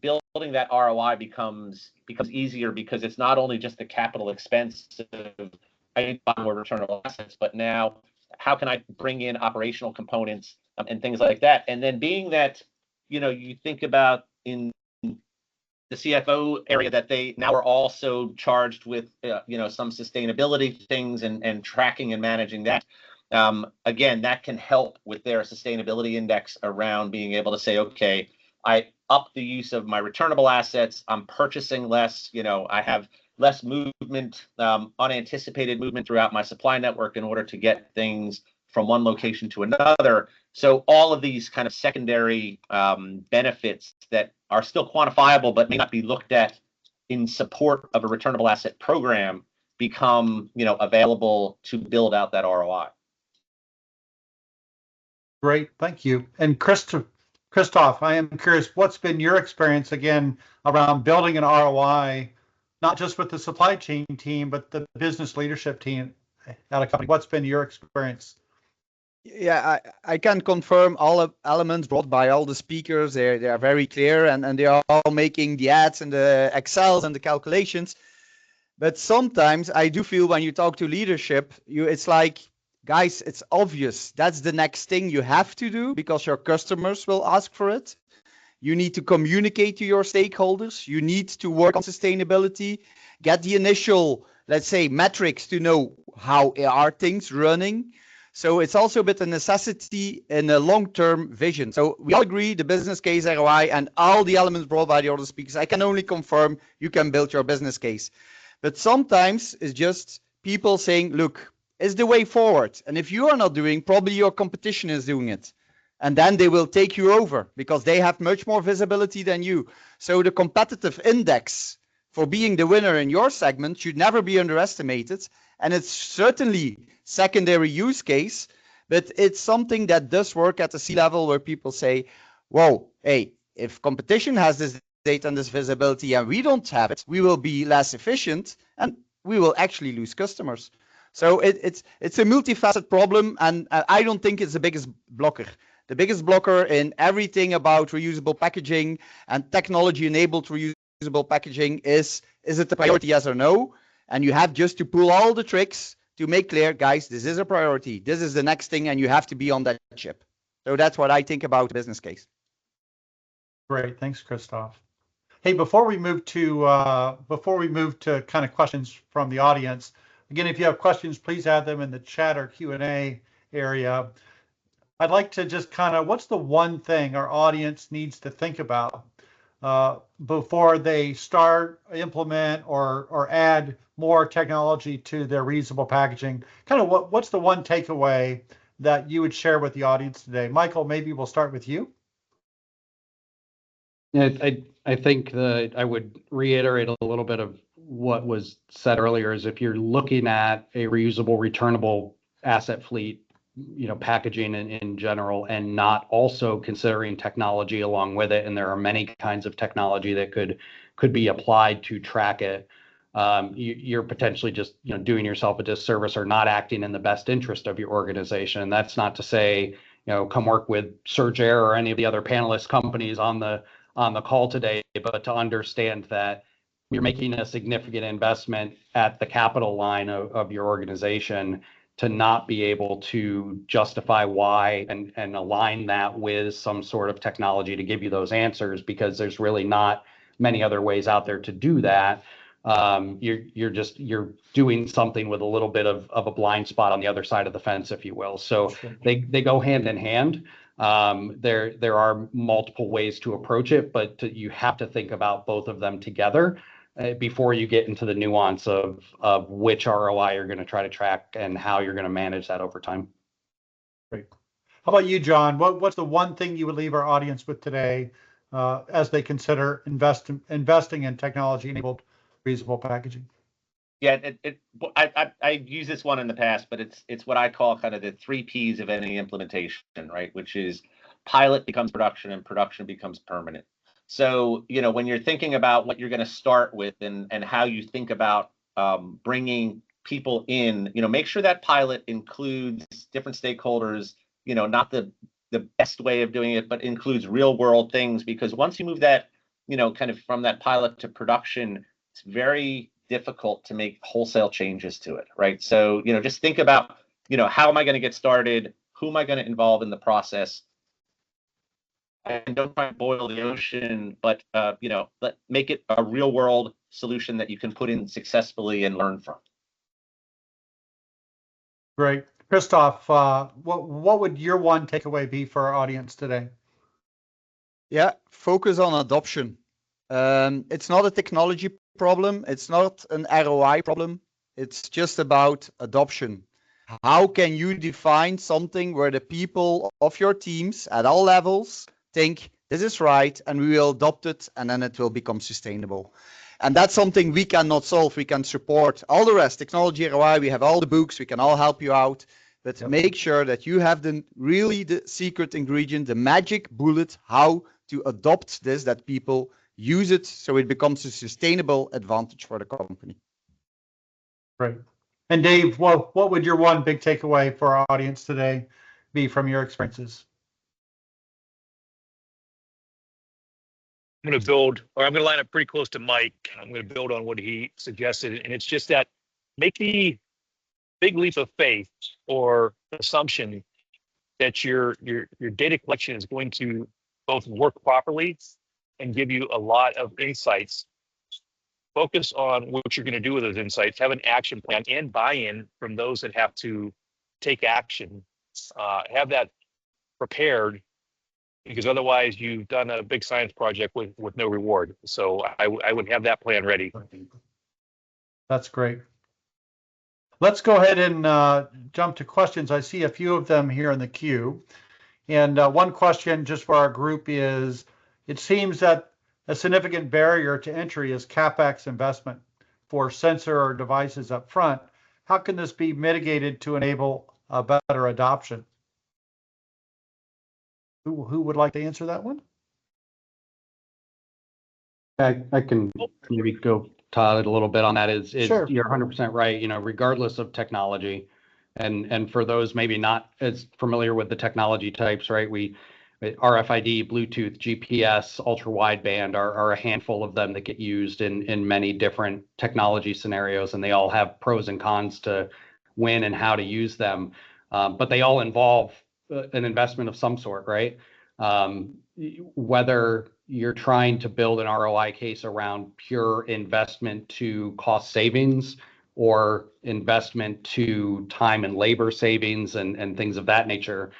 building that ROI becomes easier because it's not only just the capital expense of I need to buy more returnable assets, but now how can I bring in operational components and things like that? And then being that, you think about in the CFO area that they now are also charged with, some sustainability things and tracking and managing that. Again, that can help with their sustainability index around being able to say, okay, I up the use of my returnable assets. I'm purchasing less. I have less movement, unanticipated movement throughout my supply network in order to get things from one location to another. So all of these kind of secondary benefits that are still quantifiable but may not be looked at in support of a returnable asset program become, available to build out that ROI. Great, thank you. And Christoph, I am curious, what's been your experience again around building an ROI, not just with the supply chain team, but the business leadership team at a company? What's been your experience? Yeah, I can confirm all elements brought by all the speakers. They are very clear and they are all making the ads and the Excels and the calculations. But sometimes I do feel when you talk to leadership, it's like, guys, it's obvious. That's the next thing you have to do because your customers will ask for it. You need to communicate to your stakeholders. You need to work on sustainability, get the initial, let's say, metrics to know how are things running. So it's also a bit a necessity in a long-term vision. So we all agree the business case ROI and all the elements brought by the other speakers. I can only confirm you can build your business case. But sometimes it's just people saying, look, it's the way forward. And if you are not doing, probably your competition is doing it. And then they will take you over because they have much more visibility than you. So the competitive index for being the winner in your segment should never be underestimated. And it's certainly secondary use case, but it's something that does work at the C-level where people say, whoa, hey, if competition has this data and this visibility and we don't have it, we will be less efficient and we will actually lose customers. So it's a multifaceted problem, and I don't think it's the biggest blocker. The biggest blocker in everything about reusable packaging and technology-enabled reusable packaging is it a priority, yes or no? And you have just to pull all the tricks to make clear, guys, this is a priority. This is the next thing, and you have to be on that ship. So that's what I think about the business case. Great, thanks, Christoph. Hey, before we move to kind of questions from the audience, again, if you have questions, please add them in the chat or Q&A area. I'd like to just kind of, what's the one thing our audience needs to think about before they start, implement, or add more technology to their reusable packaging? Kind of what's the one takeaway that you would share with the audience today? Michael, maybe we'll start with you. Yeah, I think that I would reiterate a little bit of what was said earlier is if you're looking at a reusable, returnable asset fleet, packaging in general, and not also considering technology along with it, and there are many kinds of technology that could be applied to track it. you're potentially just doing yourself a disservice or not acting in the best interest of your organization. And that's not to say come work with Surgair or any of the other panelist companies on the call today, but to understand that you're making a significant investment at the capital line of your organization, to not be able to justify why and align that with some sort of technology to give you those answers, because there's really not many other ways out there to do that. You're doing something with a little bit of a blind spot on the other side of the fence, if you will. So they go hand in hand. There are multiple ways to approach it, but you have to think about both of them together before you get into the nuance of which ROI you're going to try to track and how you're going to manage that over time. Great. How about you, John? What's the one thing you would leave our audience with today as they consider investing in technology-enabled reusable packaging? Yeah, I used this one in the past, but it's what I call kind of the 3 Ps of any implementation, right? Which is pilot becomes production and production becomes permanent. So, when you're thinking about what you're going to start with and how you think about bringing people in, make sure that pilot includes different stakeholders, not the best way of doing it, but includes real world things, because once you move that, kind of from that pilot to production, it's very difficult to make wholesale changes to it, right? So, just think about, how am I going to get started? Who am I going to involve in the process? And don't try to boil the ocean, but make it a real world solution that you can put in successfully and learn from. Great. Christoph, what would your one takeaway be for our audience today? Yeah, focus on adoption. It's not a technology problem. It's not an ROI problem. It's just about adoption. How can you define something where the people of your teams at all levels think this is right and we will adopt it, and then it will become sustainable? And that's something we cannot solve. We can support all the rest, technology, ROI. We have all the books. We can all help you out. But make sure that you have the secret ingredient, the magic bullet, how to adopt this, that people use it so it becomes a sustainable advantage for the company. Right. And Dave, what would your one big takeaway for our audience today be from your experiences? I'm going to line up pretty close to Mike. I'm going to build on what he suggested. And it's just that make the big leap of faith or assumption that your data collection is going to both work properly and give you a lot of insights. Focus on what you're going to do with those insights. Have an action plan and buy-in from those that have to take action. Have that prepared, because otherwise you've done a big science project with no reward. So I would have that plan ready. That's great. Let's go ahead and jump to questions. I see a few of them here in the queue. And one question just for our group is, it seems that a significant barrier to entry is CapEx investment for sensor or devices up front. How can this be mitigated to enable a better adoption? Who would like to answer that one? I can maybe go, Todd, a little bit on that. Sure. You're 100% right. Regardless of technology, and for those maybe not as familiar with the technology types, right? RFID, Bluetooth, GPS, ultra wideband are a handful of them that get used in many different technology scenarios, and they all have pros and cons to when and how to use them. But they all involve an investment of some sort, right? Whether you're trying to build an ROI case around pure investment to cost savings or investment to time and labor savings and things of that nature,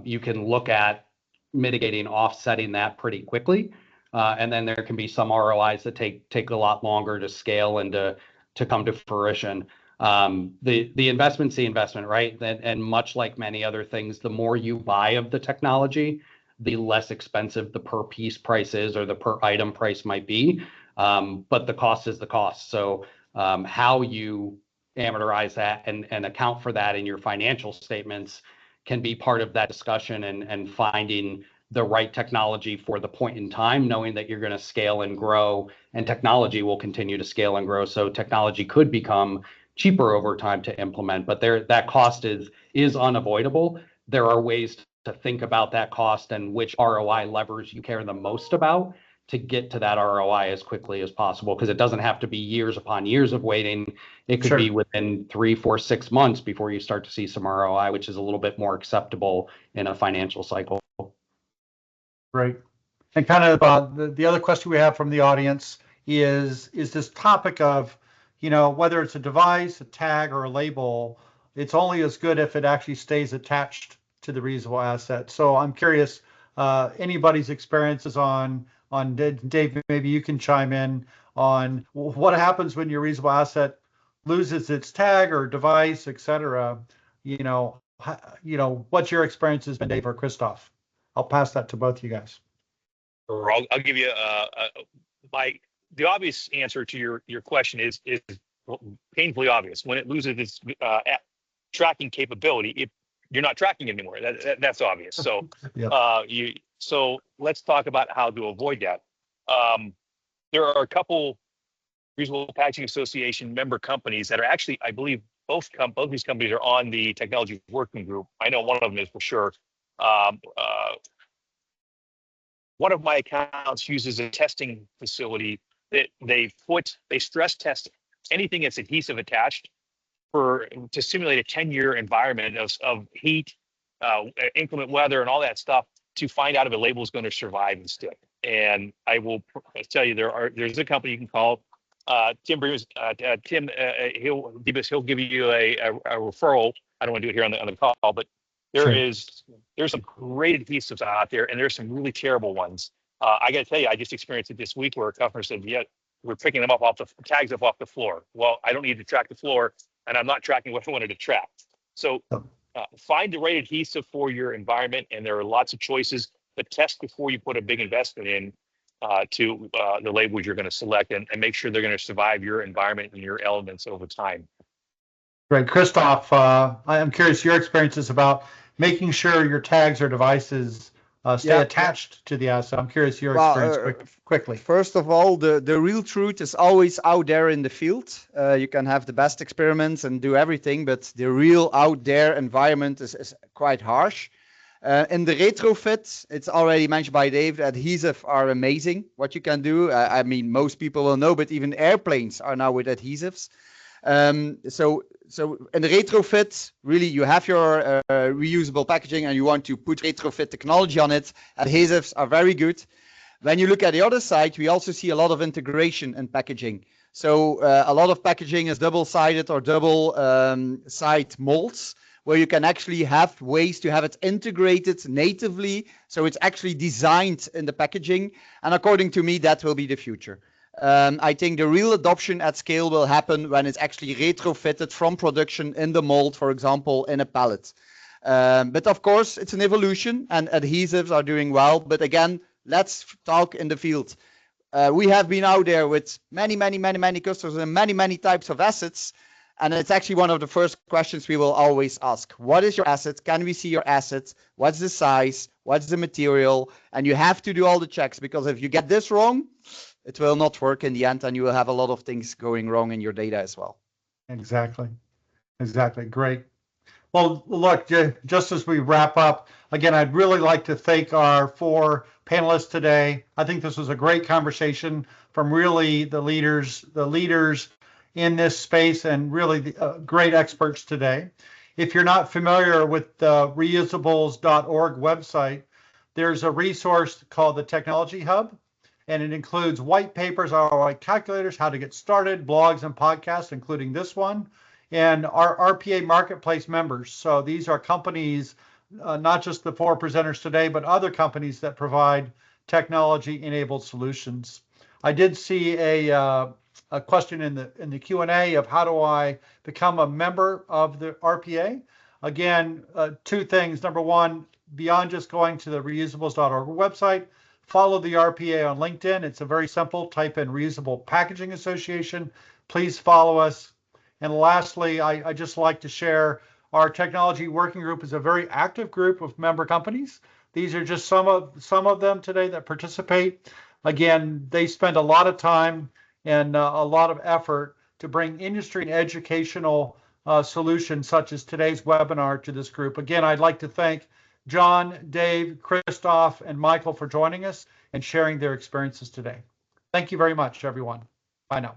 you can look at mitigating, offsetting that pretty quickly. And then there can be some ROIs that take a lot longer to scale and to come to fruition. The investment's the investment, right? And much like many other things, the more you buy of the technology, the less expensive the per piece price is or the per item price might be. But the cost is the cost. So how you amortize that and account for that in your financial statements can be part of that discussion and finding the right technology for the point in time, knowing that you're going to scale and grow, and technology will continue to scale and grow. So technology could become cheaper over time to implement, but that cost is unavoidable. There are ways to think about that cost and which ROI levers you care the most about to get to that ROI as quickly as possible, because it doesn't have to be years upon years of waiting. It could be within 3, 4, 6 months before you start to see some ROI, which is a little bit more acceptable in a financial cycle. Great. And kind of the other question we have from the audience is this topic of, whether it's a device, a tag, or a label, it's only as good if it actually stays attached to the reusable asset. So I'm curious, anybody's experiences on Dave, maybe you can chime in on what happens when your reusable asset loses its tag or device, et cetera. What's your experiences been, Dave or Christoph? I'll pass that to both you guys. Or I'll give you the obvious answer to your question is painfully obvious. When it loses its tracking capability, you're not tracking it anymore. That's obvious. So Yep. So let's talk about how to avoid that. There are a couple Reusable Packaging Association member companies that are actually, I believe, both these companies are on the technology working group. I know one of them is for sure. One of my accounts uses a testing facility that they stress test anything that's adhesive attached to simulate a 10-year environment of heat, inclement weather, and all that stuff to find out if a label is going to survive and stick. And I will tell you, there's a company you can call. Tim Brews, he'll give you a referral. I don't want to do it here on the call, but there's some great adhesives out there, and there's some really terrible ones. I got to tell you, I just experienced it this week where a customer said, "Yeah, we're picking them up off the tags off the floor." Well, I don't need to track the floor, and I'm not tracking what I wanted to track. So find the right adhesive for your environment, and there are lots of choices. But test before you put a big investment in to the labels you're going to select, and make sure they're going to survive your environment and your elements over time. Great. Christoph, I'm curious your experiences about making sure your tags or devices stay attached to the asset. I'm curious your experience quickly. First of all, the real truth is always out there in the field. You can have the best experiments and do everything, but the real out there environment is quite harsh. In the retrofit, it's already mentioned by Dave, adhesives are amazing. What you can do, I mean, most people will know, but even airplanes are now with adhesives. So in the retrofit, really, you have your reusable packaging and you want to put retrofit technology on it. Adhesives are very good. When you look at the other side, we also see a lot of integration in packaging. So a lot of packaging is double-sided or double-side molds, where you can actually have ways to have it integrated natively. So it's actually designed in the packaging. And according to me, that will be the future. I think the real adoption at scale will happen when it's actually retrofitted from production in the mold, for example, in a pallet. But of course, it's an evolution and adhesives are doing well. But again, let's talk in the field. We have been out there with many customers and many types of assets. And it's actually one of the first questions we will always ask. What is your asset? Can we see your assets? What's the size? What's the material? And you have to do all the checks, because if you get this wrong, it will not work in the end, and you will have a lot of things going wrong in your data as well. Exactly. Great. Well, look, just as we wrap up, again, I'd really like to thank our 4 panelists today. I think this was a great conversation from really the leaders in this space, and really great experts today. If you're not familiar with the reusables.org website, there's a resource called the Technology Hub, and it includes white papers, ROI calculators, how to get started, blogs and podcasts, including this one, and our RPA marketplace members. So these are companies, not just the 4 presenters today, but other companies that provide technology-enabled solutions. I did see a question in the Q&A of how do I become a member of the RPA? Again, 2 things. Number 1, beyond just going to the reusables.org website, follow the RPA on LinkedIn. It's a very simple. Type in Reusable Packaging Association. Please follow us. And lastly, I just like to share our technology working group is a very active group of member companies. These are just some of them today that participate. Again, they spend a lot of time and a lot of effort to bring industry and educational solutions such as today's webinar to this group. Again, I'd like to thank John, Dave, Christoph, and Michael for joining us and sharing their experiences today. Thank you very much, everyone. Bye now.